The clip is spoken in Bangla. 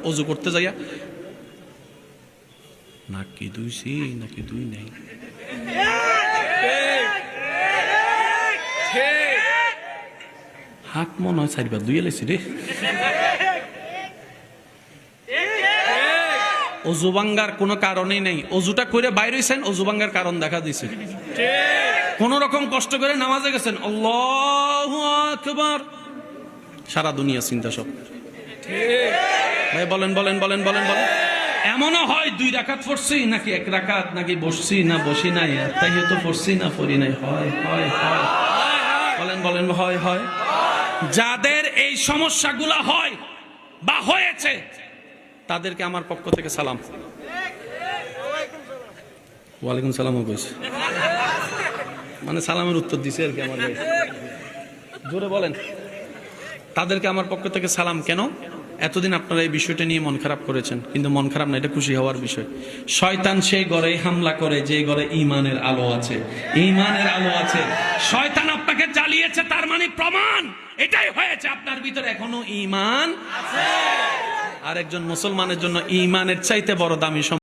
অজু করতে যাইয়া নাকি দুইছি নাকি দুই নাই, হাত মনে হয় চারিবার দুই এলেছি রে। অজু ভাঙ্গার কোনো কারণই নেই। অজুটা করে বাইরে হইছেন, অজু ভাঙ্গার কারণ দেখা দিছে। কোন রকম কষ্ট করে নামাজে গেছেন, আল্লাহু আকবার, সারা দুনিয়া চিন্তা সব। ভাই বলেন বলেন বলেন বলেন বলেন। এমনও হয় 2 রাকাত পড়ছি নাকি 1 রাকাত, নাকি বসছি না বসি নাই, তাই তো পড়ছি না পড়ি নাই, হয় হয় হয়, বলেন বলেন, হয় হয়। যাদের এই সমস্যাগুলো হয় বা হয়েছে তাদেরকে আমার পক্ষ থেকে সালাম। ওয়ালাইকুম সালামও কইছে, মানে সালামের উত্তর দিছে আর কি আমার ভাই। জোরে বলেন, তাদেরকে আমার পক্ষ থেকে সালাম। কেন? এতদিন আপনারা এই বিষয়টা নিয়ে মন খারাপ করেছেন, কিন্তু মন খারাপ না, এটা খুশি হওয়ার বিষয়। শয়তান সেই ঘরে হামলা করে যে ঘরে ঈমানের আলো আছে, ঈমানের আলো আছে। শয়তান আপনাকে জ্বালিয়েছে, তার মানে প্রমাণ এটাই হয়েছে আপনার ভিতরে এখনো ঈমান আছে। আর একজন মুসলমানের জন্য ঈমানের চাইতে বড় দামি